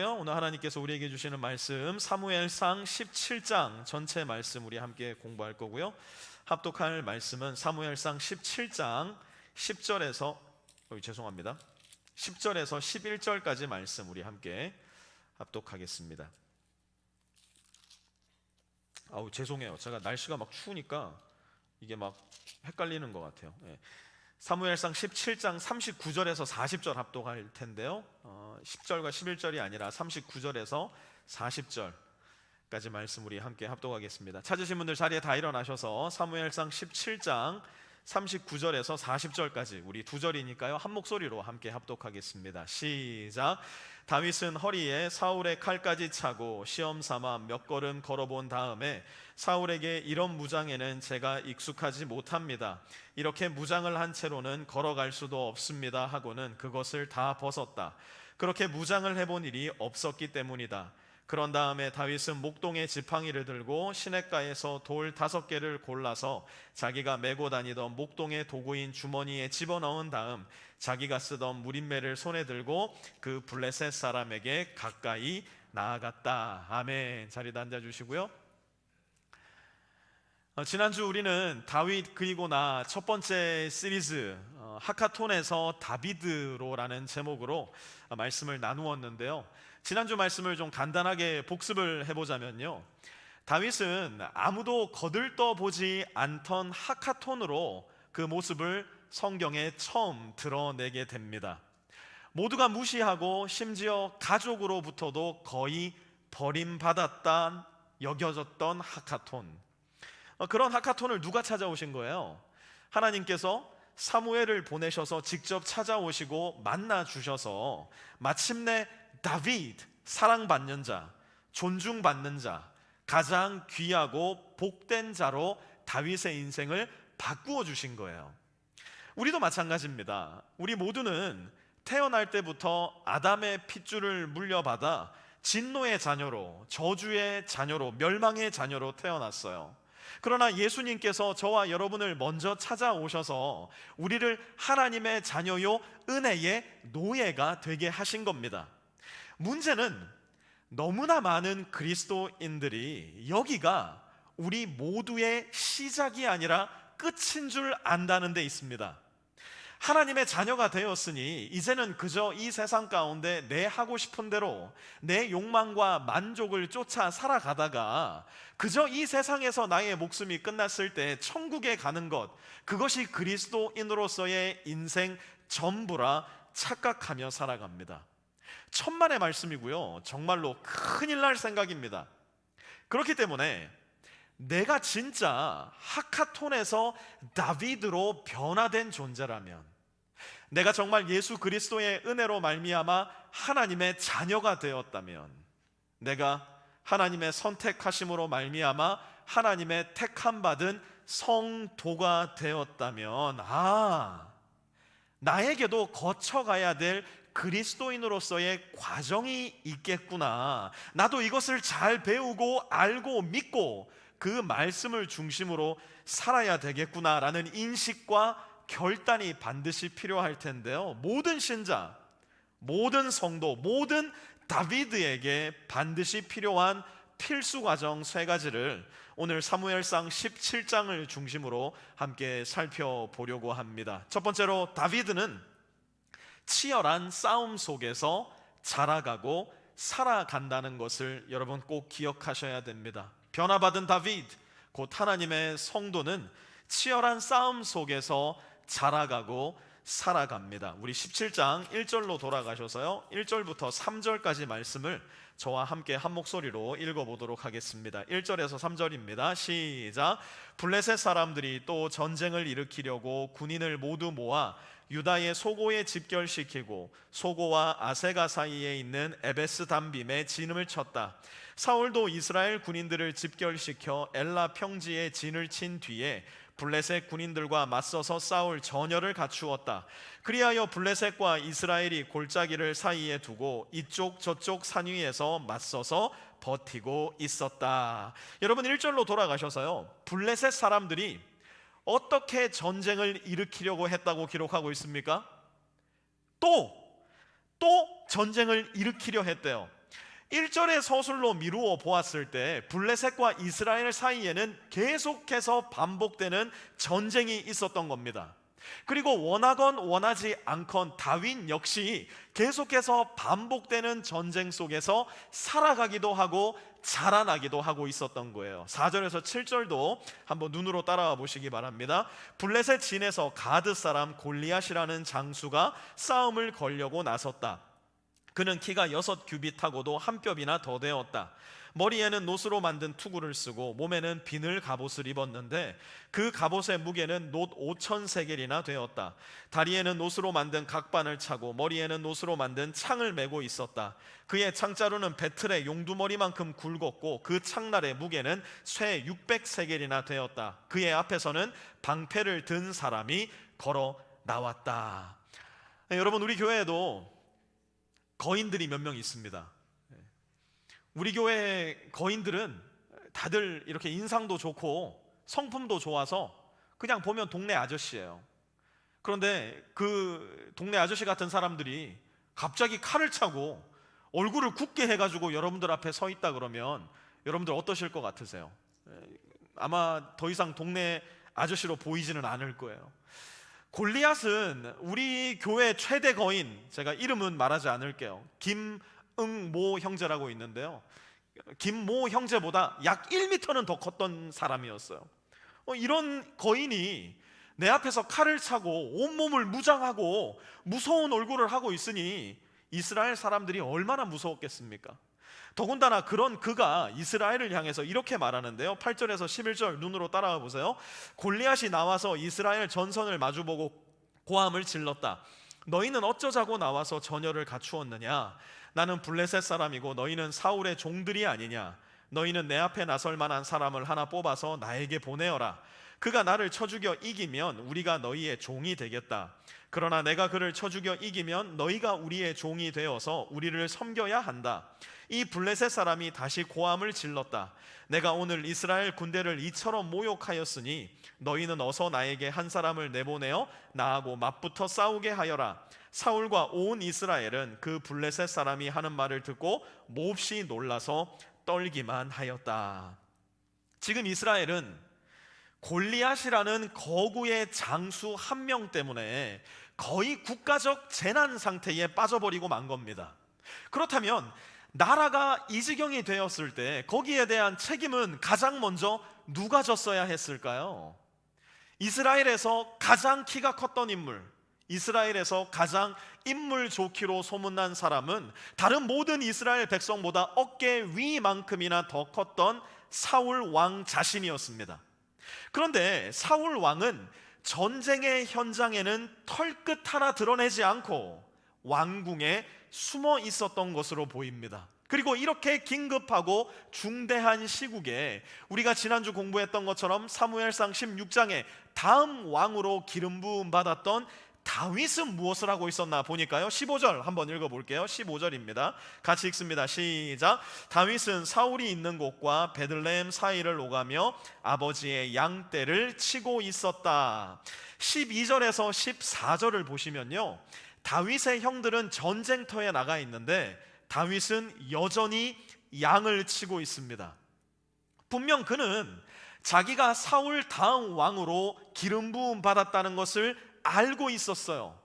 오늘 하나님께서 우리에게 주시는 말씀 사무엘상 17장 전체 말씀 우리 함께 공부할 거고요. 합독할 말씀은 사무엘상 17장 10절에서 10절에서 11절까지 말씀 우리 함께 합독하겠습니다. 죄송해요. 제가 날씨가 막 추우니까 이게 막 헷갈리는 것 같아요. 사무엘상 17장 39절에서 40절 합독할 텐데요. 10절과 11절이 아니라 39절에서 40절까지 말씀 우리 함께 합독하겠습니다. 찾으신 분들 자리에 다 일어나셔서 사무엘상 17장 39절에서 40절까지 우리 두 절이니까요. 한 목소리로 함께 합독하겠습니다. 시작. 다윗은 허리에 사울의 칼까지 차고 시험 삼아 몇 걸음 걸어본 다음에 사울에게 이런 무장에는 제가 익숙하지 못합니다. 이렇게 무장을 한 채로는 걸어갈 수도 없습니다 하고는 그것을 다 벗었다. 그렇게 무장을 해본 일이 없었기 때문이다. 그런 다음에 다윗은 목동의 지팡이를 들고 시냇가에서 돌 5개를 골라서 자기가 메고 다니던 목동의 도구인 주머니에 집어넣은 다음 자기가 쓰던 무림매를 손에 들고 그 블레셋 사람에게 가까이 나아갔다. 아멘. 자리에 앉아주시고요. 지난주 우리는 다윗 그리고 나 첫 번째 시리즈 하카톤에서 다비드로라는 제목으로 말씀을 나누었는데요. 지난주 말씀을 좀 간단하게 복습을 해보자면요, 다윗은 아무도 거들떠보지 않던 하카톤으로 그 모습을 성경에 처음 드러내게 됩니다. 모두가 무시하고 심지어 가족으로부터도 거의 버림받았다 여겨졌던 하카톤. 그런 하카톤을 누가 찾아오신 거예요? 하나님께서 사무엘을 보내셔서 직접 찾아오시고 만나 주셔서 마침내 다윗, 사랑받는 자, 존중받는 자, 가장 귀하고 복된 자로 다윗의 인생을 바꾸어 주신 거예요. 우리도 마찬가지입니다. 우리 모두는 태어날 때부터 아담의 핏줄을 물려받아 진노의 자녀로, 저주의 자녀로, 멸망의 자녀로 태어났어요. 그러나 예수님께서 저와 여러분을 먼저 찾아오셔서 우리를 하나님의 자녀요 은혜의 노예가 되게 하신 겁니다. 문제는 너무나 많은 그리스도인들이 여기가 우리 모두의 시작이 아니라 끝인 줄 안다는 데 있습니다. 하나님의 자녀가 되었으니 이제는 그저 이 세상 가운데 내 하고 싶은 대로 내 욕망과 만족을 쫓아 살아가다가 그저 이 세상에서 나의 목숨이 끝났을 때 천국에 가는 것, 그것이 그리스도인으로서의 인생 전부라 착각하며 살아갑니다. 천만의 말씀이고요, 정말로 큰일 날 생각입니다. 그렇기 때문에 내가 진짜 하카톤에서 다윗으로 변화된 존재라면, 내가 정말 예수 그리스도의 은혜로 말미암아 하나님의 자녀가 되었다면, 내가 하나님의 선택하심으로 말미암아 하나님의 택함 받은 성도가 되었다면, 나에게도 거쳐가야 될 그리스도인으로서의 과정이 있겠구나, 나도 이것을 잘 배우고 알고 믿고 그 말씀을 중심으로 살아야 되겠구나라는 인식과 결단이 반드시 필요할 텐데요, 모든 신자, 모든 성도, 모든 다비드에게 반드시 필요한 필수 과정 3가지를 오늘 사무엘상 17장을 중심으로 함께 살펴보려고 합니다. 첫 번째로, 다비드는 치열한 싸움 속에서 자라가고 살아간다는 것을 여러분 꼭 기억하셔야 됩니다. 변화받은 다윗, 곧 하나님의 성도는 치열한 싸움 속에서 자라가고 살아갑니다. 우리 17장 1절로 돌아가셔서요, 1절부터 3절까지 말씀을 저와 함께 한 목소리로 읽어보도록 하겠습니다. 1절에서 3절입니다. 시작. 블레셋 사람들이 또 전쟁을 일으키려고 군인을 모두 모아 유다의 소고에 집결시키고 소고와 아세가 사이에 있는 에베스 담빔에 진음을 쳤다. 사울도 이스라엘 군인들을 집결시켜 엘라 평지에 진을 친 뒤에 블레셋 군인들과 맞서서 싸울 전열을 갖추었다. 그리하여 블레셋과 이스라엘이 골짜기를 사이에 두고 이쪽 저쪽 산 위에서 맞서서 버티고 있었다. 여러분 1절로 돌아가셔서요, 블레셋 사람들이 어떻게 전쟁을 일으키려고 했다고 기록하고 있습니까? 또 전쟁을 일으키려 했대요. 1절의 서술로 미루어 보았을 때 블레셋과 이스라엘 사이에는 계속해서 반복되는 전쟁이 있었던 겁니다. 그리고 원하건 원하지 않건 다윗 역시 계속해서 반복되는 전쟁 속에서 살아가기도 하고 자라나기도 하고 있었던 거예요. 4절에서 7절도 한번 눈으로 따라와 보시기 바랍니다. 블레셋 진에서 가드 사람 골리앗이라는 장수가 싸움을 걸려고 나섰다. 그는 키가 6규빗하고도 한 뼘이나 더 되었다. 머리에는 노스로 만든 투구를 쓰고 몸에는 비늘 갑옷을 입었는데 그 갑옷의 무게는 놋 5,000세겔이나 되었다. 다리에는 노스로 만든 각반을 차고 머리에는 노스로 만든 창을 메고 있었다. 그의 창자루는 배틀의 용두머리만큼 굵었고 그 창날의 무게는 쇠 600세겔이나 되었다. 그의 앞에서는 방패를 든 사람이 걸어 나왔다. 여러분, 우리 교회에도 거인들이 몇 명 있습니다. 우리 교회 거인들은 다들 이렇게 인상도 좋고 성품도 좋아서 그냥 보면 동네 아저씨예요. 그런데 그 동네 아저씨 같은 사람들이 갑자기 칼을 차고 얼굴을 굳게 해가지고 여러분들 앞에 서 있다 그러면 여러분들 어떠실 것 같으세요? 아마 더 이상 동네 아저씨로 보이지는 않을 거예요. 골리앗은 우리 교회 최대 거인, 제가 이름은 말하지 않을게요. 김응모 형제라고 있는데요, 김모 형제보다 약 1m는 더 컸던 사람이었어요. 이런 거인이 내 앞에서 칼을 차고 온몸을 무장하고 무서운 얼굴을 하고 있으니 이스라엘 사람들이 얼마나 무서웠겠습니까? 더군다나 그런 그가 이스라엘을 향해서 이렇게 말하는데요, 8절에서 11절 눈으로 따라와 보세요. 골리앗이 나와서 이스라엘 전선을 마주보고 고함을 질렀다. 너희는 어쩌자고 나와서 전열을 갖추었느냐? 나는 블레셋 사람이고 너희는 사울의 종들이 아니냐? 너희는 내 앞에 나설 만한 사람을 하나 뽑아서 나에게 보내어라. 그가 나를 쳐 죽여 이기면 우리가 너희의 종이 되겠다. 그러나 내가 그를 쳐 죽여 이기면 너희가 우리의 종이 되어서 우리를 섬겨야 한다. 이 블레셋 사람이 다시 고함을 질렀다. 내가 오늘 이스라엘 군대를 이처럼 모욕하였으니 너희는 어서 나에게 한 사람을 내보내어 나하고 맞붙어 싸우게 하여라. 사울과 온 이스라엘은 그 블레셋 사람이 하는 말을 듣고 몹시 놀라서 떨기만 하였다. 지금 이스라엘은 골리앗이라는 거구의 장수 한 명 때문에 거의 국가적 재난 상태에 빠져버리고 만 겁니다. 그렇다면 나라가 이 지경이 되었을 때 거기에 대한 책임은 가장 먼저 누가 졌어야 했을까요? 이스라엘에서 가장 키가 컸던 인물, 이스라엘에서 가장 인물 좋기로 소문난 사람은 다른 모든 이스라엘 백성보다 어깨 위만큼이나 더 컸던 사울 왕 자신이었습니다. 그런데 사울 왕은 전쟁의 현장에는 털끝 하나 드러내지 않고 왕궁에 숨어 있었던 것으로 보입니다. 그리고 이렇게 긴급하고 중대한 시국에 우리가 지난주 공부했던 것처럼 사무엘상 16장에 다음 왕으로 기름 부음 받았던 다윗은 무엇을 하고 있었나 보니까요, 15절 한번 읽어볼게요. 15절입니다. 같이 읽습니다. 시작. 다윗은 사울이 있는 곳과 베들레헴 사이를 오가며 아버지의 양떼를 치고 있었다. 12절에서 14절을 보시면요, 다윗의 형들은 전쟁터에 나가 있는데 다윗은 여전히 양을 치고 있습니다. 분명 그는 자기가 사울 다음 왕으로 기름 부음 받았다는 것을 알고 있었어요.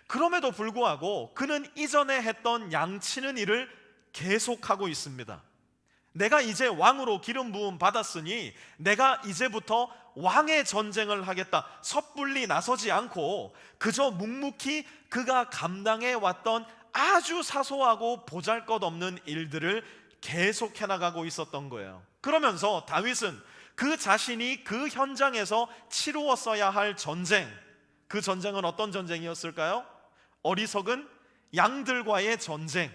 그럼에도 불구하고 그는 이전에 했던 양치는 일을 계속하고 있습니다. 내가 이제 왕으로 기름 부음 받았으니 내가 이제부터 왕의 전쟁을 하겠다, 섣불리 나서지 않고 그저 묵묵히 그가 감당해 왔던 아주 사소하고 보잘것없는 일들을 계속해 나가고 있었던 거예요. 그러면서 다윗은 그 자신이 그 현장에서 치루었어야 할 전쟁, 그 전쟁은 어떤 전쟁이었을까요? 어리석은 양들과의 전쟁,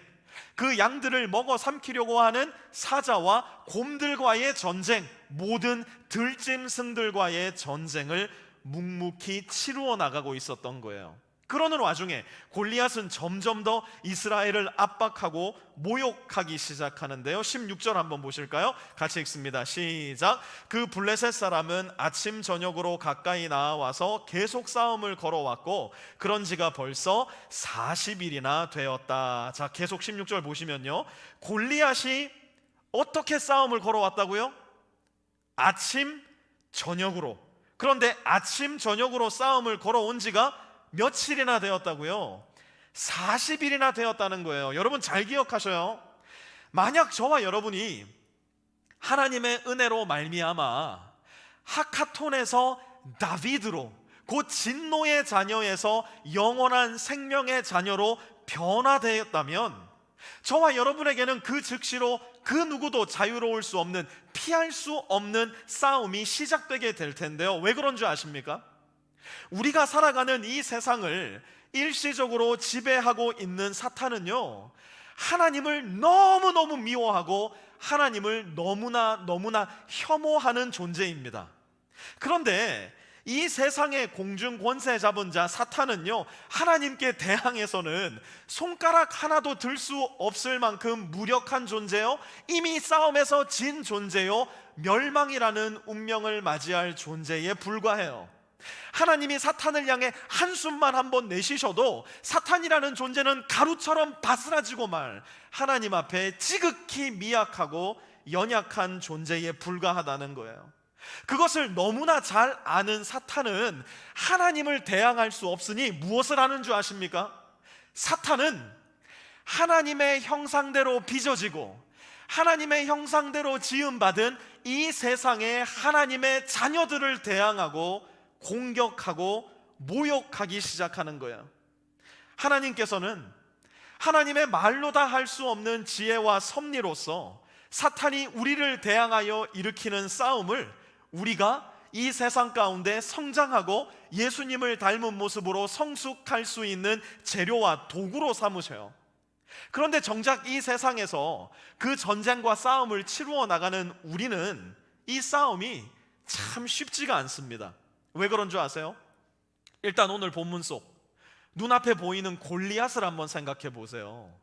그 양들을 먹어 삼키려고 하는 사자와 곰들과의 전쟁, 모든 들짐승들과의 전쟁을 묵묵히 치루어 나가고 있었던 거예요. 그러는 와중에 골리앗은 점점 더 이스라엘을 압박하고 모욕하기 시작하는데요. 16절 한번 보실까요? 같이 읽습니다. 시작. 그 블레셋 사람은 아침 저녁으로 가까이 나와서 계속 싸움을 걸어왔고 그런 지가 벌써 40일이나 되었다. 자, 계속 16절 보시면요, 골리앗이 어떻게 싸움을 걸어왔다고요? 아침 저녁으로. 그런데 아침 저녁으로 싸움을 걸어온 지가 며칠이나 되었다고요? 40일이나 되었다는 거예요. 여러분 잘 기억하셔요. 만약 저와 여러분이 하나님의 은혜로 말미암아 하카톤에서 다비드로, 곧 진노의 자녀에서 영원한 생명의 자녀로 변화되었다면 저와 여러분에게는 그 즉시로 그 누구도 자유로울 수 없는, 피할 수 없는 싸움이 시작되게 될 텐데요. 왜 그런 줄 아십니까? 우리가 살아가는 이 세상을 일시적으로 지배하고 있는 사탄은요, 하나님을 너무너무 미워하고 하나님을 너무나 혐오하는 존재입니다. 그런데 이 세상의 공중 권세 잡은 자 사탄은요, 하나님께 대항해서는 손가락 하나도 들 수 없을 만큼 무력한 존재요, 이미 싸움에서 진 존재요, 멸망이라는 운명을 맞이할 존재에 불과해요. 하나님이 사탄을 향해 한숨만 한번 내쉬셔도 사탄이라는 존재는 가루처럼 바스라지고 말 하나님 앞에 지극히 미약하고 연약한 존재에 불과하다는 거예요. 그것을 너무나 잘 아는 사탄은 하나님을 대항할 수 없으니 무엇을 하는 줄 아십니까? 사탄은 하나님의 형상대로 빚어지고 하나님의 형상대로 지음받은 이 세상의 하나님의 자녀들을 대항하고 공격하고 모욕하기 시작하는 거예요. 하나님께서는 하나님의 말로 다 할 수 없는 지혜와 섭리로서 사탄이 우리를 대항하여 일으키는 싸움을 우리가 이 세상 가운데 성장하고 예수님을 닮은 모습으로 성숙할 수 있는 재료와 도구로 삼으셔요. 그런데 정작 이 세상에서 그 전쟁과 싸움을 치루어 나가는 우리는 이 싸움이 참 쉽지가 않습니다. 왜 그런 줄 아세요? 일단 오늘 본문 속 눈앞에 보이는 골리앗을 한번 생각해 보세요.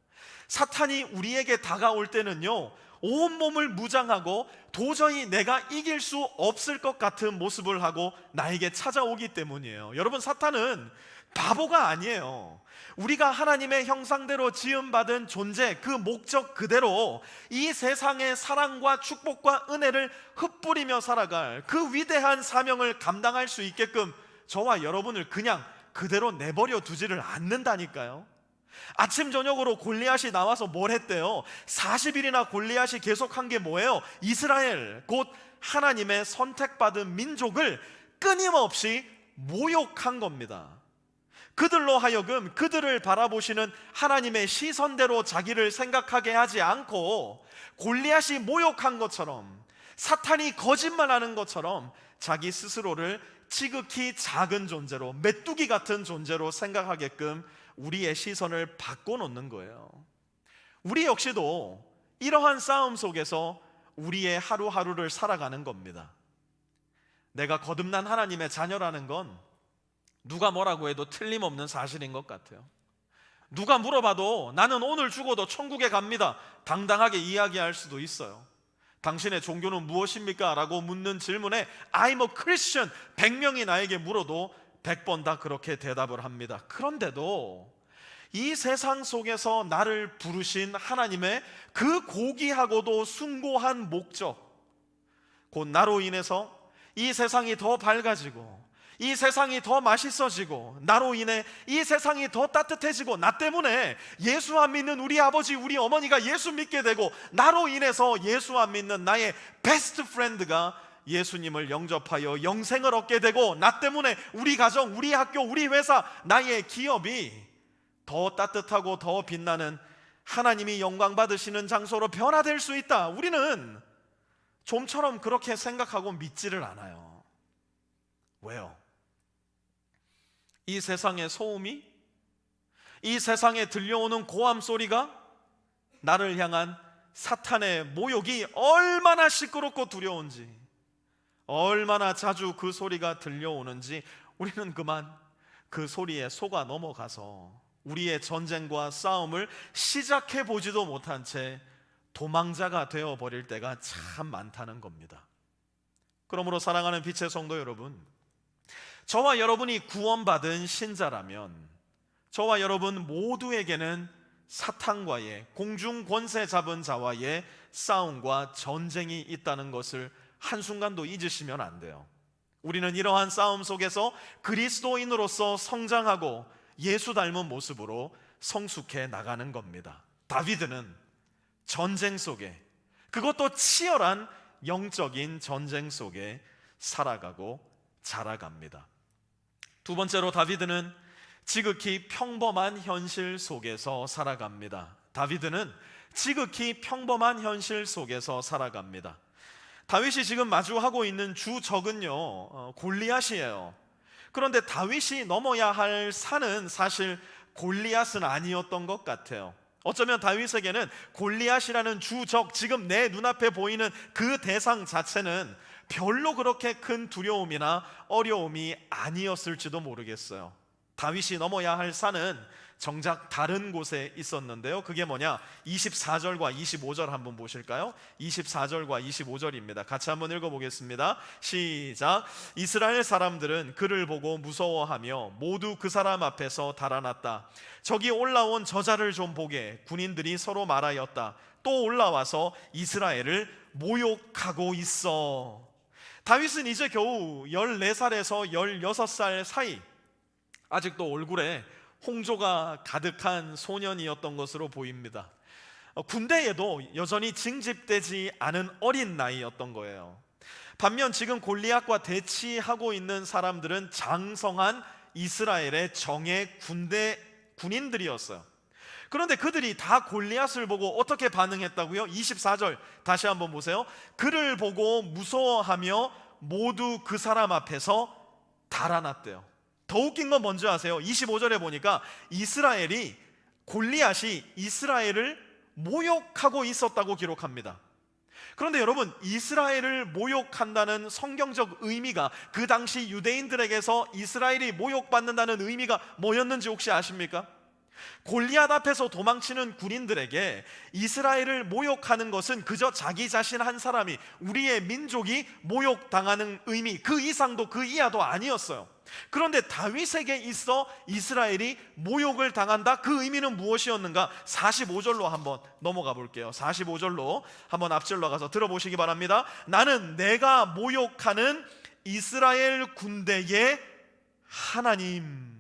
사탄이 우리에게 다가올 때는요, 온몸을 무장하고 도저히 내가 이길 수 없을 것 같은 모습을 하고 나에게 찾아오기 때문이에요. 여러분, 사탄은 바보가 아니에요. 우리가 하나님의 형상대로 지음받은 존재, 그 목적 그대로 이 세상의 사랑과 축복과 은혜를 흩뿌리며 살아갈 그 위대한 사명을 감당할 수 있게끔 저와 여러분을 그냥 그대로 내버려 두지를 않는다니까요. 아침 저녁으로 골리앗이 나와서 뭘 했대요? 40일이나 골리앗이 계속한 게 뭐예요? 이스라엘, 곧 하나님의 선택받은 민족을 끊임없이 모욕한 겁니다. 그들로 하여금 그들을 바라보시는 하나님의 시선대로 자기를 생각하게 하지 않고 골리앗이 모욕한 것처럼, 사탄이 거짓말하는 것처럼 자기 스스로를 지극히 작은 존재로, 메뚜기 같은 존재로 생각하게끔 우리의 시선을 바꿔놓는 거예요. 우리 역시도 이러한 싸움 속에서 우리의 하루하루를 살아가는 겁니다. 내가 거듭난 하나님의 자녀라는 건 누가 뭐라고 해도 틀림없는 사실인 것 같아요. 누가 물어봐도 나는 오늘 죽어도 천국에 갑니다, 당당하게 이야기할 수도 있어요. 당신의 종교는 무엇입니까? 라고 묻는 질문에 I'm a Christian 100명이 나에게 물어도 100번 다 그렇게 대답을 합니다. 그런데도 이 세상 속에서 나를 부르신 하나님의 그 고귀하고도 숭고한 목적, 곧 나로 인해서 이 세상이 더 밝아지고 이 세상이 더 맛있어지고 나로 인해 이 세상이 더 따뜻해지고 나 때문에 예수 안 믿는 우리 아버지 우리 어머니가 예수 믿게 되고 나로 인해서 예수 안 믿는 나의 베스트 프렌드가 예수님을 영접하여 영생을 얻게 되고 나 때문에 우리 가정, 우리 학교, 우리 회사, 나의 기업이 더 따뜻하고 더 빛나는 하나님이 영광 받으시는 장소로 변화될 수 있다. 우리는 좀처럼 그렇게 생각하고 믿지를 않아요. 왜요? 이 세상의 소음이, 이 세상에 들려오는 고함 소리가 나를 향한 사탄의 모욕이 얼마나 시끄럽고 두려운지, 얼마나 자주 그 소리가 들려오는지 우리는 그만 그 소리에 속아 넘어가서 우리의 전쟁과 싸움을 시작해 보지도 못한 채 도망자가 되어 버릴 때가 참 많다는 겁니다. 그러므로 사랑하는 빛의 성도 여러분, 저와 여러분이 구원받은 신자라면 저와 여러분 모두에게는 사탄과의, 공중 권세 잡은 자와의 싸움과 전쟁이 있다는 것을 한순간도 잊으시면 안 돼요. 우리는 이러한 싸움 속에서 그리스도인으로서 성장하고 예수 닮은 모습으로 성숙해 나가는 겁니다. 다윗은 전쟁 속에, 그것도 치열한 영적인 전쟁 속에 살아가고 자라갑니다. 두 번째로 다윗은 지극히 평범한 현실 속에서 살아갑니다. 다윗은 지극히 평범한 현실 속에서 살아갑니다. 다윗이 지금 마주하고 있는 주 적은요, 골리앗이에요. 그런데 다윗이 넘어야 할 산은 사실 골리앗은 아니었던 것 같아요. 어쩌면 다윗에게는 골리앗이라는 주적, 지금 내 눈앞에 보이는 그 대상 자체는 별로 그렇게 큰 두려움이나 어려움이 아니었을지도 모르겠어요. 다윗이 넘어야 할 산은 정작 다른 곳에 있었는데요. 그게 뭐냐? 24절과 25절 한번 보실까요? 24절과 25절입니다. 같이 한번 읽어보겠습니다. 시작. 이스라엘 사람들은 그를 보고 무서워하며 모두 그 사람 앞에서 달아났다. 저기 올라온 저자를 좀 보게. 군인들이 서로 말하였다. 또 올라와서 이스라엘을 모욕하고 있어. 다윗은 이제 겨우 14살에서 16살 사이, 아직도 얼굴에 홍조가 가득한 소년이었던 것으로 보입니다. 군대에도 여전히 징집되지 않은 어린 나이였던 거예요. 반면 지금 골리앗과 대치하고 있는 사람들은 장성한 이스라엘의 정예 군인들이었어요. 그런데 그들이 다 골리앗을 보고 어떻게 반응했다고요? 24절 다시 한번 보세요. 그를 보고 무서워하며 모두 그 사람 앞에서 달아났대요. 더 웃긴 건 뭔지 아세요? 25절에 보니까 골리앗이 이스라엘을 모욕하고 있었다고 기록합니다. 그런데 여러분, 이스라엘을 모욕한다는 성경적 의미가, 그 당시 유대인들에게서 이스라엘이 모욕받는다는 의미가 뭐였는지 혹시 아십니까? 골리앗 앞에서 도망치는 군인들에게 이스라엘을 모욕하는 것은 그저 자기 자신 한 사람이, 우리의 민족이 모욕당하는 의미, 그 이상도 그 이하도 아니었어요. 그런데 다윗에게 있어 이스라엘이 모욕을 당한다, 그 의미는 무엇이었는가? 45절로 한번 넘어가 볼게요. 45절로 한번 앞질러 가서 들어보시기 바랍니다. 나는 내가 모욕하는 이스라엘 군대의 하나님.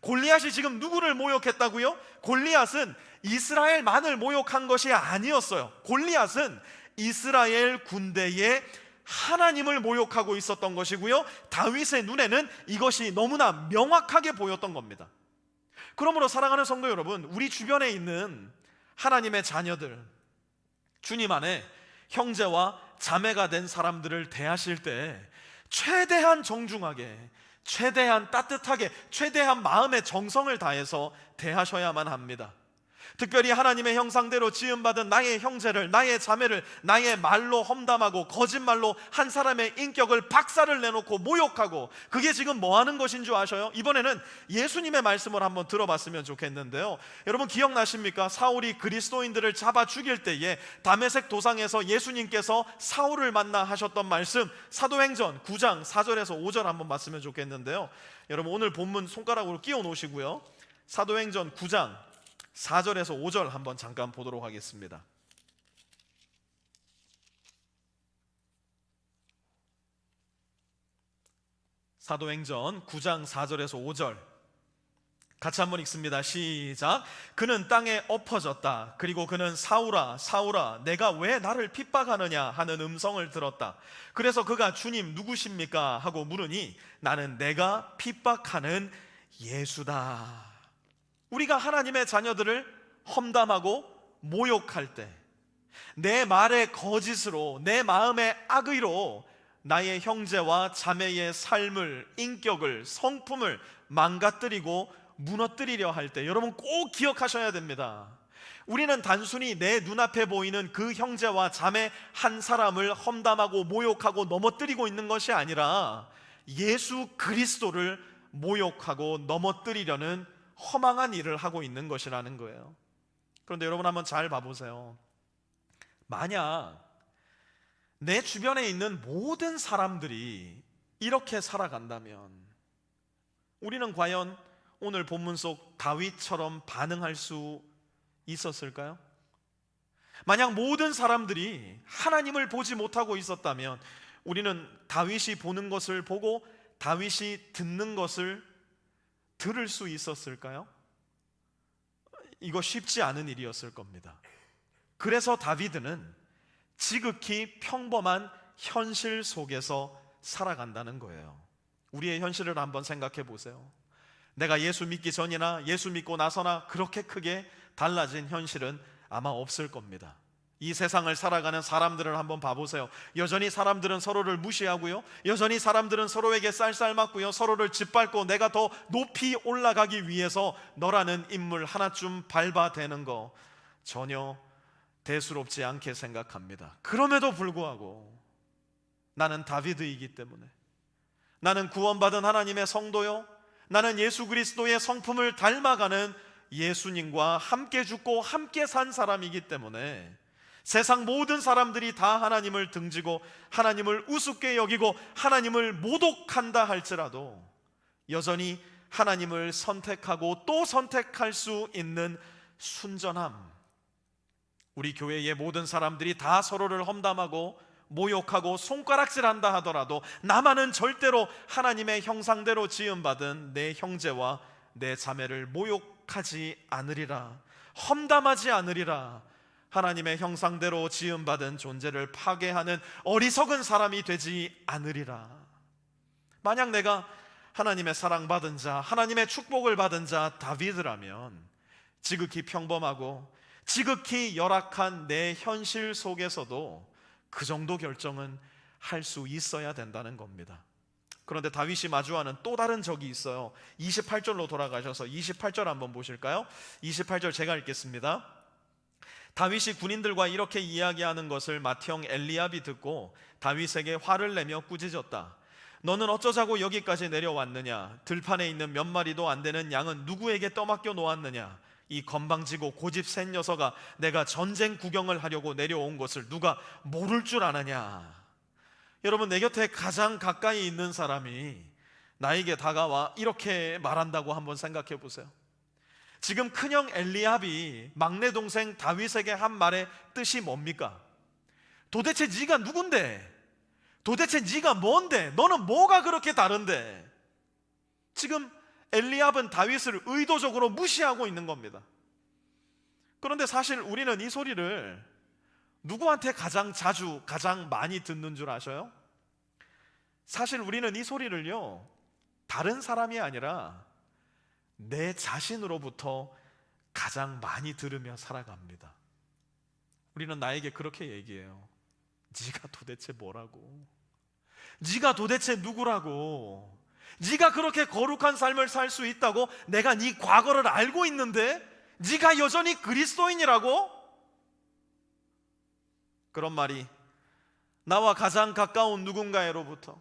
골리앗이 지금 누구를 모욕했다고요? 골리앗은 이스라엘만을 모욕한 것이 아니었어요. 골리앗은 이스라엘 군대의 하나님을 모욕하고 있었던 것이고요, 다윗의 눈에는 이것이 너무나 명확하게 보였던 겁니다. 그러므로 사랑하는 성도 여러분, 우리 주변에 있는 하나님의 자녀들, 주님 안에 형제와 자매가 된 사람들을 대하실 때 최대한 정중하게, 최대한 따뜻하게, 최대한 마음의 정성을 다해서 대하셔야만 합니다. 특별히 하나님의 형상대로 지음받은 나의 형제를, 나의 자매를 나의 말로 험담하고 거짓말로 한 사람의 인격을 박살을 내놓고 모욕하고, 그게 지금 뭐 하는 것인 줄 아셔요? 이번에는 예수님의 말씀을 한번 들어봤으면 좋겠는데요, 여러분 기억나십니까? 사울이 그리스도인들을 잡아 죽일 때에 다메섹 도상에서 예수님께서 사울을 만나 하셨던 말씀, 사도행전 9장 4절에서 5절 한번 봤으면 좋겠는데요, 여러분 오늘 본문 손가락으로 끼워 놓으시고요, 사도행전 9장 4절에서 5절 한번 잠깐 보도록 하겠습니다. 사도행전 9장 4절에서 5절 같이 한번 읽습니다. 시작. 그는 땅에 엎어졌다. 그리고 그는 사울아 사울아 내가 왜 나를 핍박하느냐 하는 음성을 들었다. 그래서 그가 주님 누구십니까 하고 물으니 나는 내가 핍박하는 예수다. 우리가 하나님의 자녀들을 험담하고 모욕할 때, 내 말의 거짓으로, 내 마음의 악의로 나의 형제와 자매의 삶을, 인격을, 성품을 망가뜨리고 무너뜨리려 할 때 여러분 꼭 기억하셔야 됩니다. 우리는 단순히 내 눈앞에 보이는 그 형제와 자매 한 사람을 험담하고 모욕하고 넘어뜨리고 있는 것이 아니라 예수 그리스도를 모욕하고 넘어뜨리려는 허망한 일을 하고 있는 것이라는 거예요. 그런데 여러분 한번 잘 봐보세요. 만약 내 주변에 있는 모든 사람들이 이렇게 살아간다면 우리는 과연 오늘 본문 속 다윗처럼 반응할 수 있었을까요? 만약 모든 사람들이 하나님을 보지 못하고 있었다면 우리는 다윗이 보는 것을 보고 다윗이 듣는 것을 들을 수 있었을까요? 이거 쉽지 않은 일이었을 겁니다. 그래서 다윗은 지극히 평범한 현실 속에서 살아간다는 거예요. 우리의 현실을 한번 생각해 보세요. 내가 예수 믿기 전이나 예수 믿고 나서나 그렇게 크게 달라진 현실은 아마 없을 겁니다. 이 세상을 살아가는 사람들을 한번 봐보세요. 여전히 사람들은 서로를 무시하고요, 여전히 사람들은 서로에게 쌀쌀맞고요, 서로를 짓밟고 내가 더 높이 올라가기 위해서 너라는 인물 하나쯤 밟아대는 거 전혀 대수롭지 않게 생각합니다. 그럼에도 불구하고 나는 다윗이기 때문에, 나는 구원받은 하나님의 성도요, 나는 예수 그리스도의 성품을 닮아가는 예수님과 함께 죽고 함께 산 사람이기 때문에 세상 모든 사람들이 다 하나님을 등지고 하나님을 우습게 여기고 하나님을 모독한다 할지라도 여전히 하나님을 선택하고 또 선택할 수 있는 순전함, 우리 교회의 모든 사람들이 다 서로를 험담하고 모욕하고 손가락질한다 하더라도 나만은 절대로 하나님의 형상대로 지음받은 내 형제와 내 자매를 모욕하지 않으리라, 험담하지 않으리라, 하나님의 형상대로 지음받은 존재를 파괴하는 어리석은 사람이 되지 않으리라. 만약 내가 하나님의 사랑받은 자, 하나님의 축복을 받은 자 다윗이라면 지극히 평범하고 지극히 열악한 내 현실 속에서도 그 정도 결정은 할 수 있어야 된다는 겁니다. 그런데 다윗이 마주하는 또 다른 적이 있어요. 28절로 돌아가셔서 28절 한번 보실까요? 28절 제가 읽겠습니다. 다윗이 군인들과 이렇게 이야기하는 것을 맏형 엘리압이 듣고 다윗에게 화를 내며 꾸짖었다. 너는 어쩌자고 여기까지 내려왔느냐? 들판에 있는 몇 마리도 안 되는 양은 누구에게 떠맡겨 놓았느냐? 이 건방지고 고집 센 녀석아, 내가 전쟁 구경을 하려고 내려온 것을 누가 모를 줄 아느냐? 여러분, 내 곁에 가장 가까이 있는 사람이 나에게 다가와 이렇게 말한다고 한번 생각해 보세요. 지금 큰형 엘리압이 막내 동생 다윗에게 한 말의 뜻이 뭡니까? 도대체 네가 누군데? 도대체 네가 뭔데? 너는 뭐가 그렇게 다른데? 지금 엘리압은 다윗을 의도적으로 무시하고 있는 겁니다. 그런데 사실 우리는 이 소리를 누구한테 가장 자주, 가장 많이 듣는 줄 아셔요? 사실 우리는 이 소리를요, 다른 사람이 아니라 내 자신으로부터 가장 많이 들으며 살아갑니다. 우리는 나에게 그렇게 얘기해요. 네가 도대체 뭐라고? 네가 도대체 누구라고? 네가 그렇게 거룩한 삶을 살 수 있다고? 내가 네 과거를 알고 있는데 네가 여전히 그리스도인이라고? 그런 말이 나와 가장 가까운 누군가로부터,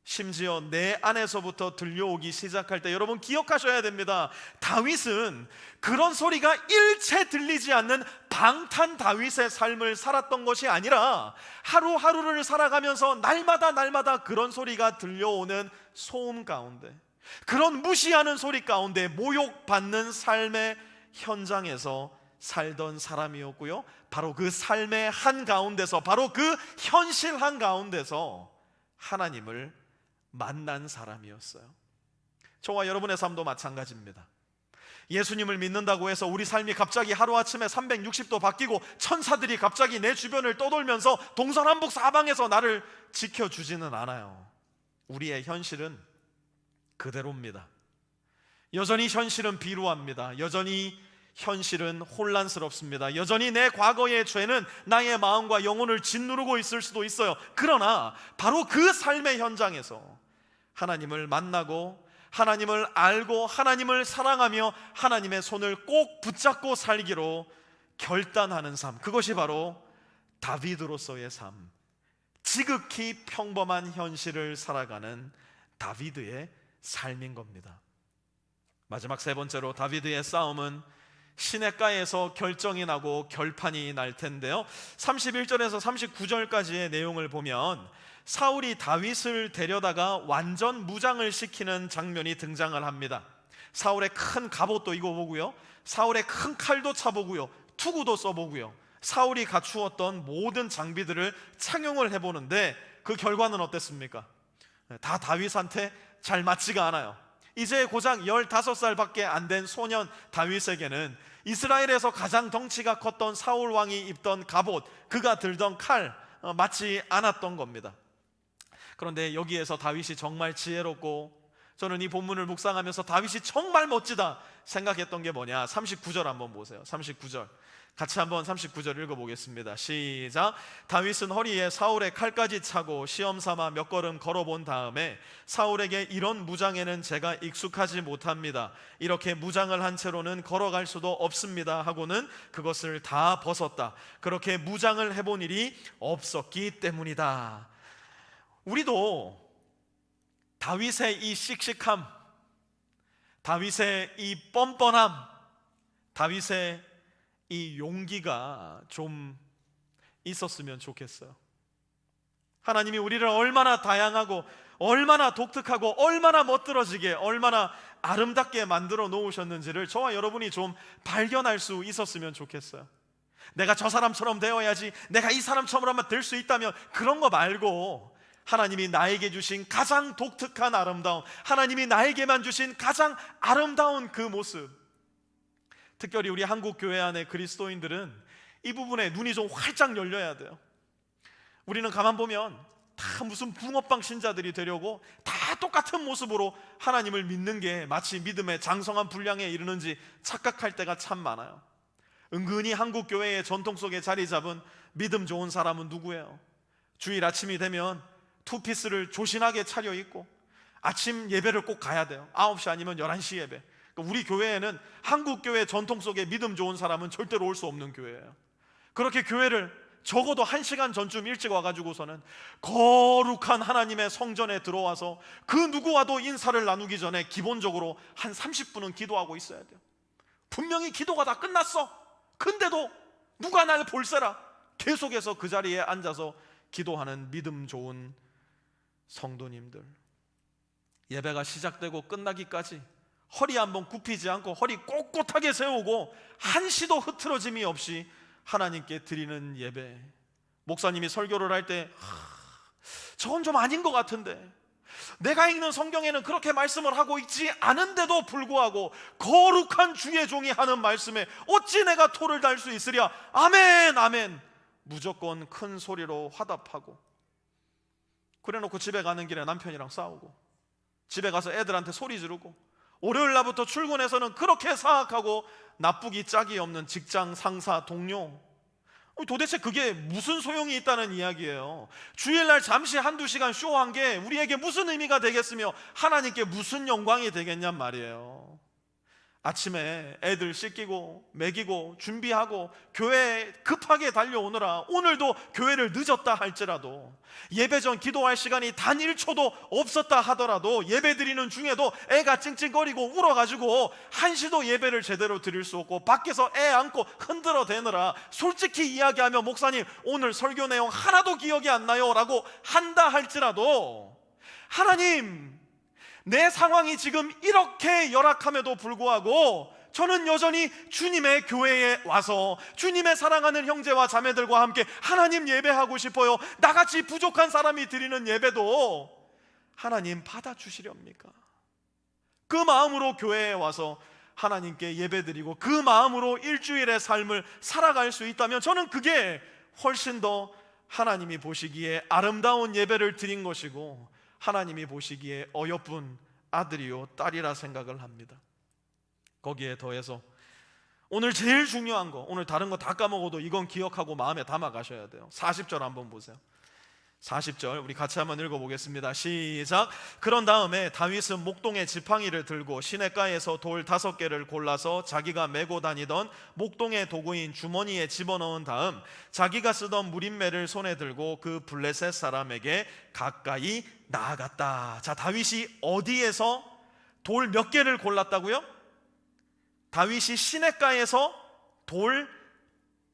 심지어 내 안에서부터 들려오기 시작할 때 여러분 기억하셔야 됩니다. 다윗은 그런 소리가 일체 들리지 않는 방탄 다윗의 삶을 살았던 것이 아니라 하루하루를 살아가면서 날마다 그런 소리가 들려오는 소음 가운데, 그런 무시하는 소리 가운데 모욕받는 삶의 현장에서 살던 사람이었고요, 바로 그 삶의 한가운데서, 바로 그 현실 한가운데서 하나님을 만난 사람이었어요. 저와 여러분의 삶도 마찬가지입니다. 예수님을 믿는다고 해서 우리 삶이 갑자기 하루아침에 360도 바뀌고 천사들이 갑자기 내 주변을 떠돌면서 동서남북 사방에서 나를 지켜주지는 않아요. 우리의 현실은 그대로입니다. 여전히 현실은 비루합니다. 여전히 현실은 혼란스럽습니다. 여전히 내 과거의 죄는 나의 마음과 영혼을 짓누르고 있을 수도 있어요. 그러나 바로 그 삶의 현장에서 하나님을 만나고 하나님을 알고 하나님을 사랑하며 하나님의 손을 꼭 붙잡고 살기로 결단하는 삶, 그것이 바로 다윗으로서의 삶, 지극히 평범한 현실을 살아가는 다윗의 삶인 겁니다. 마지막 세 번째로 다비드의 싸움은 시냇가에서 결정이 나고 결판이 날 텐데요, 31절에서 39절까지의 내용을 보면 사울이 다윗을 데려다가 완전 무장을 시키는 장면이 등장을 합니다. 사울의 큰 갑옷도 입어보고요, 사울의 큰 칼도 차보고요, 투구도 써보고요, 사울이 갖추었던 모든 장비들을 착용을 해보는데 그 결과는 어땠습니까? 다 다윗한테 잘 맞지가 않아요. 이제 고작 15살밖에 안 된 소년 다윗에게는 이스라엘에서 가장 덩치가 컸던 사울 왕이 입던 갑옷, 그가 들던 칼 맞지 않았던 겁니다. 그런데 여기에서 다윗이 정말 지혜롭고, 저는 이 본문을 묵상하면서 다윗이 정말 멋지다 생각했던 게 뭐냐, 39절 한번 보세요. 39절 같이 한번 39절 읽어보겠습니다. 시작. 다윗은 허리에 사울의 칼까지 차고 시험삼아 몇 걸음 걸어본 다음에 사울에게 이런 무장에는 제가 익숙하지 못합니다, 이렇게 무장을 한 채로는 걸어갈 수도 없습니다 하고는 그것을 다 벗었다. 그렇게 무장을 해본 일이 없었기 때문이다. 우리도 다윗의 이 씩씩함, 다윗의 이 뻔뻔함, 다윗의 이 용기가 좀 있었으면 좋겠어요. 하나님이 우리를 얼마나 다양하고 얼마나 독특하고 얼마나 멋들어지게 얼마나 아름답게 만들어 놓으셨는지를 저와 여러분이 좀 발견할 수 있었으면 좋겠어요. 내가 저 사람처럼 되어야지, 내가 이 사람처럼 될 수 있다면, 그런 거 말고 하나님이 나에게 주신 가장 독특한 아름다움, 하나님이 나에게만 주신 가장 아름다운 그 모습, 특별히 우리 한국 교회 안에 그리스도인들은 이 부분에 눈이 좀 활짝 열려야 돼요. 우리는 가만 보면 다 무슨 붕어빵 신자들이 되려고 다 똑같은 모습으로 하나님을 믿는 게 마치 믿음의 장성한 분량에 이르는지 착각할 때가 참 많아요. 은근히 한국 교회의 전통 속에 자리 잡은 믿음 좋은 사람은 누구예요? 주일 아침이 되면 투피스를 조신하게 차려입고 아침 예배를 꼭 가야 돼요. 9시 아니면 11시 예배. 우리 교회에는 한국 교회 전통 속에 믿음 좋은 사람은 절대로 올 수 없는 교회예요. 그렇게 교회를 적어도 1시간 전쯤 일찍 와가지고서는 거룩한 하나님의 성전에 들어와서 그 누구와도 인사를 나누기 전에 기본적으로 한 30분은 기도하고 있어야 돼요. 분명히 기도가 다 끝났어. 근데도 누가 날 볼세라 계속해서 그 자리에 앉아서 기도하는 믿음 좋은 성도님들, 예배가 시작되고 끝나기까지 허리 한번 굽히지 않고 허리 꼿꼿하게 세우고 한시도 흐트러짐이 없이 하나님께 드리는 예배. 목사님이 설교를 할 때 저건 좀 아닌 것 같은데, 내가 읽는 성경에는 그렇게 말씀을 하고 있지 않은데도 불구하고 거룩한 주의 종이 하는 말씀에 어찌 내가 토를 달 수 있으랴. 아멘 아멘 무조건 큰 소리로 화답하고, 그래놓고 집에 가는 길에 남편이랑 싸우고, 집에 가서 애들한테 소리 지르고, 월요일 날부터 출근해서는 그렇게 사악하고 나쁘기 짝이 없는 직장 상사 동료, 도대체 그게 무슨 소용이 있다는 이야기예요. 주일날 잠시 한두 시간 쇼한 게 우리에게 무슨 의미가 되겠으며 하나님께 무슨 영광이 되겠냔 말이에요. 아침에 애들 씻기고 먹이고 준비하고 교회에 급하게 달려오느라 오늘도 교회를 늦었다 할지라도, 예배 전 기도할 시간이 단 1초도 없었다 하더라도, 예배 드리는 중에도 애가 찡찡거리고 울어가지고 한시도 예배를 제대로 드릴 수 없고 밖에서 애 안고 흔들어 대느라 솔직히 이야기하며 목사님 오늘 설교 내용 하나도 기억이 안 나요 라고 한다 할지라도, 하나님 내 상황이 지금 이렇게 열악함에도 불구하고 저는 여전히 주님의 교회에 와서 주님의 사랑하는 형제와 자매들과 함께 하나님 예배하고 싶어요. 나같이 부족한 사람이 드리는 예배도 하나님 받아주시렵니까? 그 마음으로 교회에 와서 하나님께 예배드리고 그 마음으로 일주일의 삶을 살아갈 수 있다면 저는 그게 훨씬 더 하나님이 보시기에 아름다운 예배를 드린 것이고 하나님이 보시기에 어여쁜 아들이요 딸이라 생각을 합니다. 거기에 더해서 오늘 제일 중요한 거, 오늘 다른 거 다 까먹어도 이건 기억하고 마음에 담아 가셔야 돼요. 40절 한번 보세요. 40절 우리 같이 한번 읽어보겠습니다. 시작. 그런 다음에 다윗은 목동의 지팡이를 들고 시냇가에서 돌 5개를 골라서 자기가 메고 다니던 목동의 도구인 주머니에 집어넣은 다음 자기가 쓰던 무림매를 손에 들고 그 블레셋 사람에게 가까이 나아갔다. 자, 다윗이 어디에서 돌 몇 개를 골랐다고요? 다윗이 시냇가에서 돌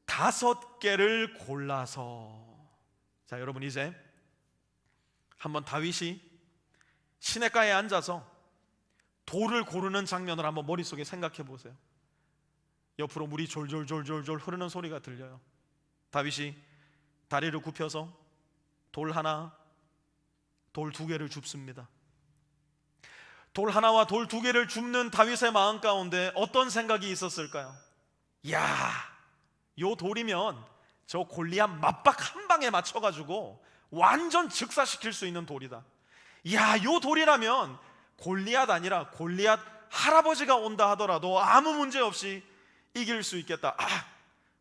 5개를 골라서. 자, 여러분 이제 한번 다윗이 시냇가에 앉아서 돌을 고르는 장면을 한번 머릿속에 생각해 보세요. 옆으로 물이 졸졸졸졸졸 흐르는 소리가 들려요. 다윗이 다리를 굽혀서 돌 하나, 돌 2개를 줍습니다. 돌 하나와 돌 2개를 줍는 다윗의 마음 가운데 어떤 생각이 있었을까요? 야, 요 돌이면 저 골리앗 맞박 한 방에 맞춰가지고 완전 즉사시킬 수 있는 돌이다. 야, 요 돌이라면 골리앗 아니라 골리앗 할아버지가 온다 하더라도 아무 문제 없이 이길 수 있겠다.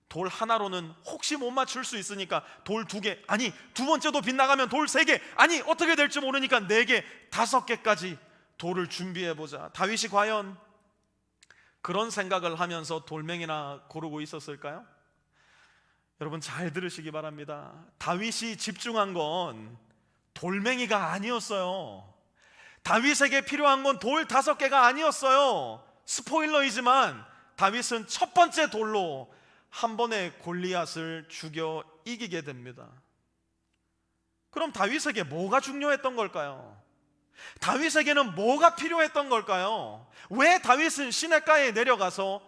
돌 하나로는 혹시 못 맞출 수 있으니까 돌 2개, 아니 2번째도 빗나가면 돌 3개, 아니 어떻게 될지 모르니까 4개, 5개까지 돌을 준비해보자. 다윗이 과연 그런 생각을 하면서 돌멩이나 고르고 있었을까요? 여러분 잘 들으시기 바랍니다. 다윗이 집중한 건 돌멩이가 아니었어요. 다윗에게 필요한 건 돌 5개가 아니었어요. 스포일러이지만 다윗은 첫 번째 돌로 한 번에 골리앗을 죽여 이기게 됩니다. 그럼 다윗에게 뭐가 중요했던 걸까요? 다윗에게는 뭐가 필요했던 걸까요? 왜 다윗은 시냇가에 내려가서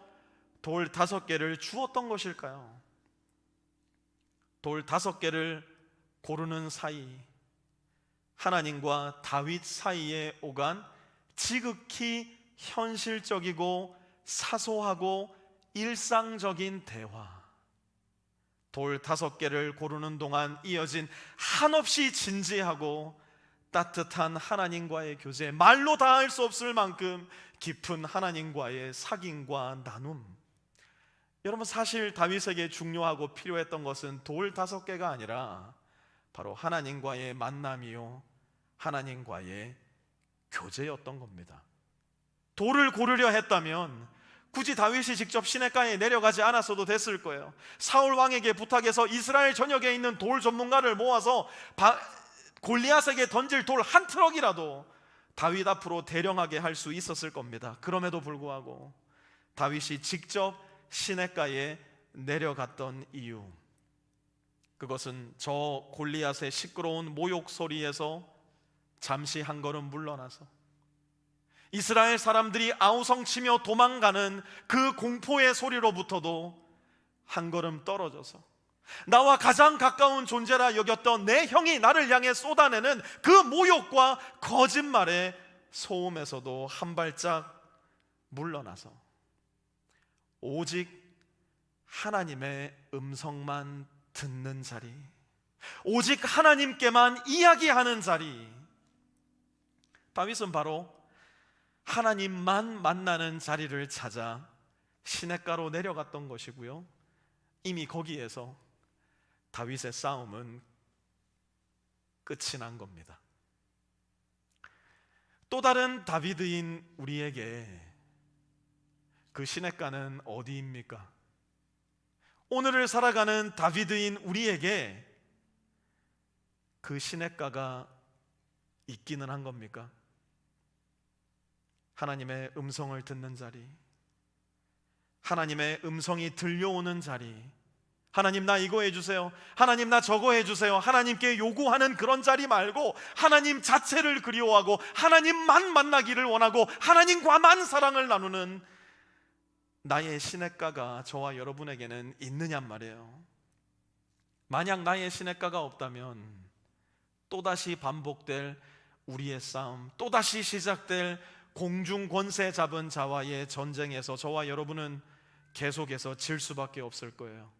돌 5개를 주었던 것일까요? 돌 5개를 고르는 사이, 하나님과 다윗 사이에 오간 지극히 현실적이고 사소하고 일상적인 대화. 돌 5개를 고르는 동안 이어진 한없이 진지하고 따뜻한 하나님과의 교제, 말로 다 할 수 없을 만큼 깊은 하나님과의 사귐과 나눔. 여러분 사실 다윗에게 중요하고 필요했던 것은 돌 5개가 아니라 바로 하나님과의 만남이요, 하나님과의 교제였던 겁니다. 돌을 고르려 했다면 굳이 다윗이 직접 시냇가에 내려가지 않았어도 됐을 거예요. 사울 왕에게 부탁해서 이스라엘 전역에 있는 돌 전문가를 모아서 골리앗에게 던질 돌 한 트럭이라도 다윗 앞으로 대령하게 할 수 있었을 겁니다. 그럼에도 불구하고 다윗이 직접 시냇가에 내려갔던 이유, 그것은 저 골리앗의 시끄러운 모욕 소리에서 잠시 한 걸음 물러나서 이스라엘 사람들이 아우성치며 도망가는 그 공포의 소리로부터도 한 걸음 떨어져서 나와 가장 가까운 존재라 여겼던 내 형이 나를 향해 쏟아내는 그 모욕과 거짓말의 소음에서도 한 발짝 물러나서 오직 하나님의 음성만 듣는 자리, 오직 하나님께만 이야기하는 자리. 다윗은 바로 하나님만 만나는 자리를 찾아 시냇가로 내려갔던 것이고요, 이미 거기에서 다윗의 싸움은 끝이 난 겁니다. 또 다른 다비드인 우리에게 그 시냇가는 어디입니까? 오늘을 살아가는 다비드인 우리에게 그 시냇가가 있기는 한 겁니까? 하나님의 음성을 듣는 자리, 하나님의 음성이 들려오는 자리, 하나님 나 이거 해주세요, 하나님 나 저거 해주세요, 하나님께 요구하는 그런 자리 말고 하나님 자체를 그리워하고 하나님만 만나기를 원하고 하나님과만 사랑을 나누는 나의 시냇가가 저와 여러분에게는 있느냔 말이에요. 만약 나의 시냇가가 없다면 또다시 반복될 우리의 싸움, 또다시 시작될 공중 권세 잡은 자와의 전쟁에서 저와 여러분은 계속해서 질 수밖에 없을 거예요.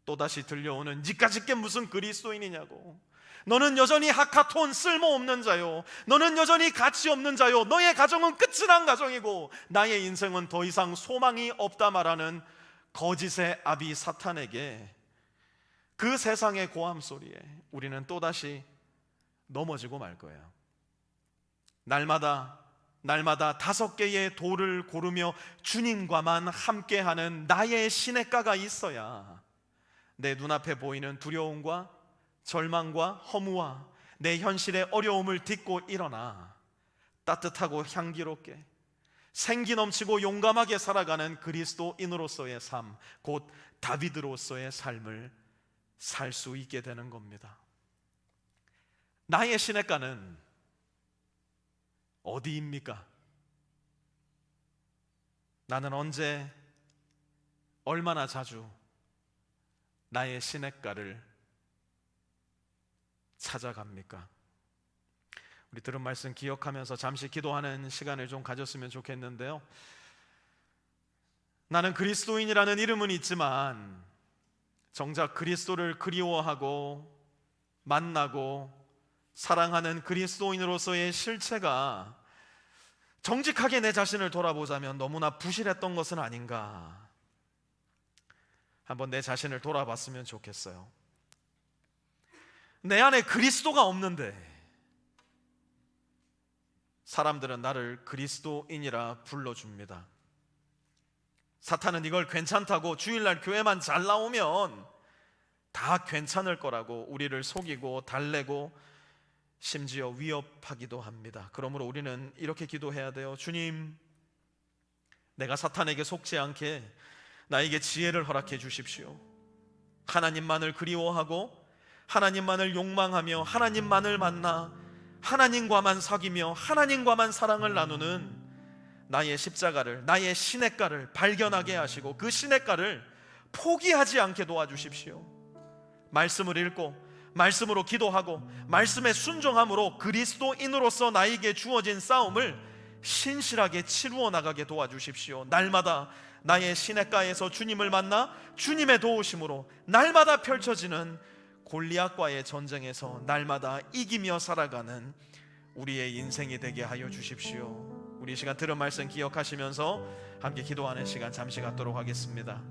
또다시 들려오는 니까짓 게 무슨 그리스도인이냐고, 너는 여전히 하카톤 쓸모없는 자요, 너는 여전히 가치 없는 자요, 너의 가정은 끝이 난 가정이고 나의 인생은 더 이상 소망이 없다 말하는 거짓의 아비 사탄에게, 그 세상의 고함 소리에 우리는 또다시 넘어지고 말 거예요. 날마다 5개의 돌을 고르며 주님과만 함께하는 나의 시냇가가 있어야 내 눈앞에 보이는 두려움과 절망과 허무와 내 현실의 어려움을 딛고 일어나 따뜻하고 향기롭게 생기 넘치고 용감하게 살아가는 그리스도인으로서의 삶, 곧 다비드로서의 삶을 살 수 있게 되는 겁니다. 나의 시냇가는 어디입니까? 나는 언제, 얼마나 자주 나의 시냇가를 찾아갑니까? 우리 들은 말씀 기억하면서 잠시 기도하는 시간을 좀 가졌으면 좋겠는데요. 나는 그리스도인이라는 이름은 있지만 정작 그리스도를 그리워하고 만나고 사랑하는 그리스도인으로서의 실체가 정직하게 내 자신을 돌아보자면 너무나 부실했던 것은 아닌가. 한번 내 자신을 돌아봤으면 좋겠어요. 내 안에 그리스도가 없는데 사람들은 나를 그리스도인이라 불러줍니다. 사탄은 이걸 괜찮다고 주일날 교회만 잘 나오면 다 괜찮을 거라고 우리를 속이고 달래고 심지어 위협하기도 합니다. 그러므로 우리는 이렇게 기도해야 돼요. 주님, 내가 사탄에게 속지 않게 나에게 지혜를 허락해 주십시오. 하나님만을 그리워하고 하나님만을 욕망하며 하나님만을 만나 하나님과만 사귀며 하나님과만 사랑을 나누는 나의 십자가를, 나의 시냇가를 발견하게 하시고 그 시냇가를 포기하지 않게 도와주십시오. 말씀을 읽고 말씀으로 기도하고 말씀에 순종함으로 그리스도인으로서 나에게 주어진 싸움을 신실하게 치루어 나가게 도와주십시오. 날마다 나의 시냇가에서 주님을 만나 주님의 도우심으로 날마다 펼쳐지는 골리앗과의 전쟁에서 날마다 이기며 살아가는 우리의 인생이 되게 하여 주십시오. 우리 시간 들은 말씀 기억하시면서 함께 기도하는 시간 잠시 갖도록 하겠습니다.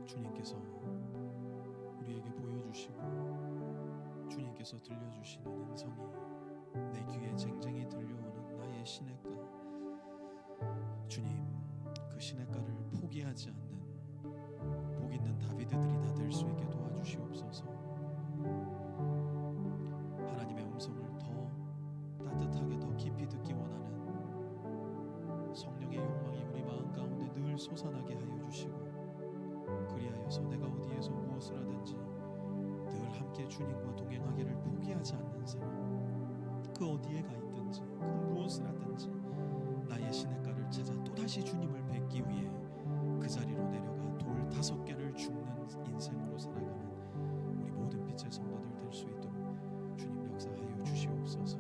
주님께서 우리에게 보여주시고 주님께서 들려주시는 음성이 내 귀에 쟁쟁이 들려오는 나의 시냇가, 주님, 그 시냇가를 포기하지 않는 복 있는 다비드들이 다 될 수 있게 도와주시옵소서. 하나님의 음성을 더 따뜻하게 더 깊이 듣기 원하는 성령의 욕망이 우리 마음 가운데 늘 솟아나게 하여 주시고, 그리하여서 내가 어디에서 무엇을 하든지 늘 함께 주님과 동행하기를 포기하지 않는 사람, 그 어디에 가 있든지 그 무엇을 하든지 나의 시냇가를 찾아 또다시 주님을 뵙기 위해 그 자리로 내려가 돌 5개를 줍는 인생으로 살아가는 우리 모든 빛의 성도들 될 수 있도록 주님 역사하여 주시옵소서.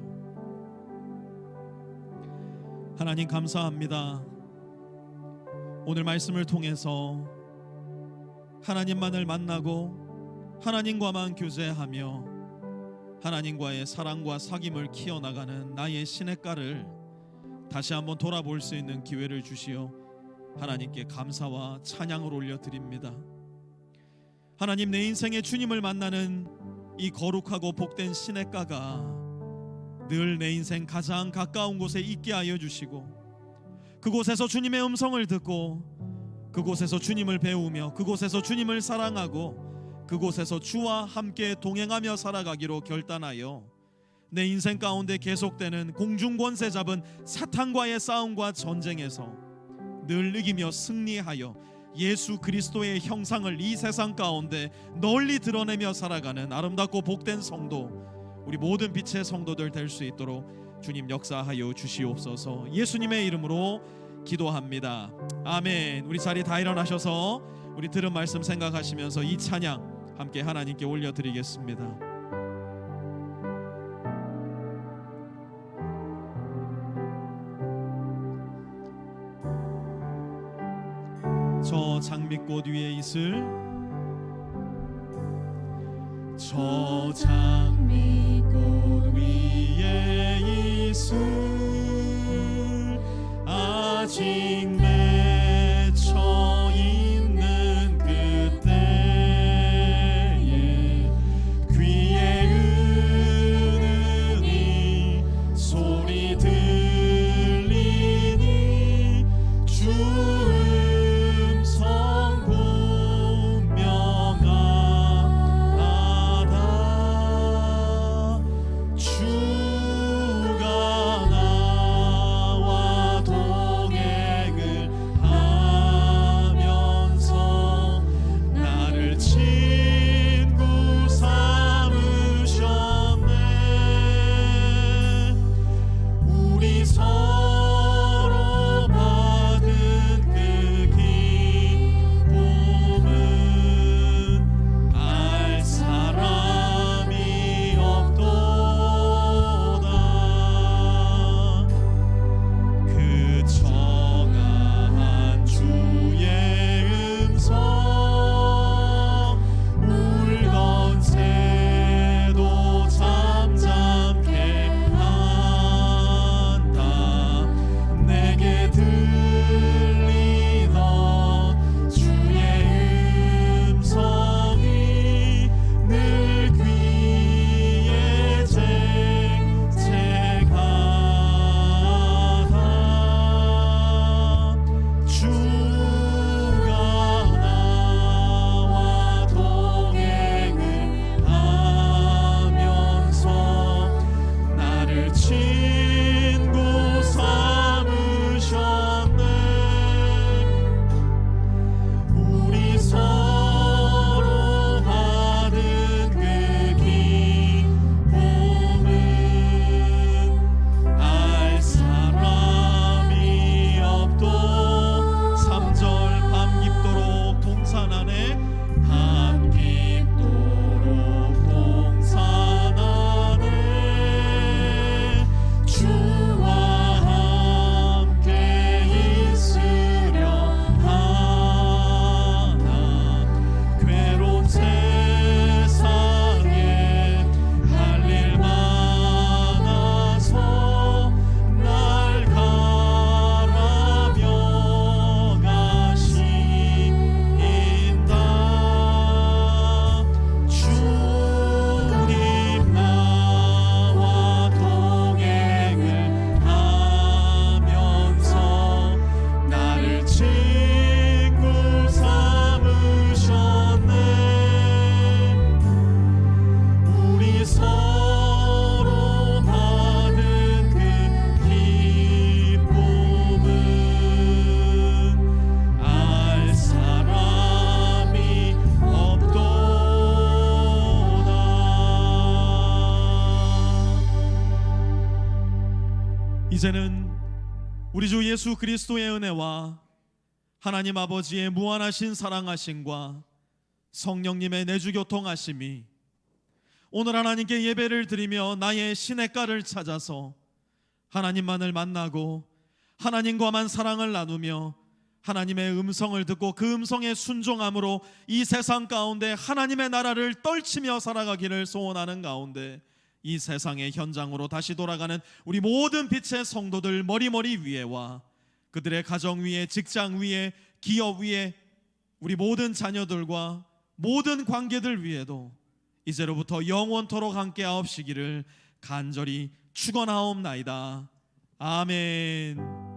하나님 감사합니다. 오늘 말씀을 통해서 하나님만을 만나고 하나님과만 교제하며 하나님과의 사랑과 사귐을 키워나가는 나의 시냇가를 다시 한번 돌아볼 수 있는 기회를 주시어 하나님께 감사와 찬양을 올려드립니다. 하나님, 내 인생에 주님을 만나는 이 거룩하고 복된 시냇가가 늘 내 인생 가장 가까운 곳에 있게 하여 주시고, 그곳에서 주님의 음성을 듣고 그곳에서 주님을 배우며 그곳에서 주님을 사랑하고 그곳에서 주와 함께 동행하며 살아가기로 결단하여 내 인생 가운데 계속되는 공중권세 잡은 사탄과의 싸움과 전쟁에서 늘 이기며 승리하여 예수 그리스도의 형상을 이 세상 가운데 널리 드러내며 살아가는 아름답고 복된 성도, 우리 모든 빛의 성도들 될 수 있도록 주님 역사하여 주시옵소서. 예수님의 이름으로 기도합니다. 아멘. 우리 자리 다 일어나셔서 우리 들은 말씀 생각하시면서 이 찬양 함께 하나님께 올려드리겠습니다. 저 장미꽃 위에 있을, 저 장미꽃 위에 있을 아직 맺혀 있는 그때에 이제는 우리 주 예수 그리스도의 은혜와 하나님 아버지의 무한하신 사랑하심과 성령님의 내주교통하심이 오늘 하나님께 예배를 드리며 나의 시냇가를 찾아서 하나님만을 만나고 하나님과만 사랑을 나누며 하나님의 음성을 듣고 그 음성에 순종함으로 이 세상 가운데 하나님의 나라를 떨치며 살아가기를 소원하는 가운데 이 세상의 현장으로 다시 돌아가는 우리 모든 빛의 성도들 머리머리 위에와 그들의 가정 위에, 직장 위에, 기업 위에, 우리 모든 자녀들과 모든 관계들 위에도 이제로부터 영원토록 함께 하옵시기를 간절히 축원하옵나이다. 아멘.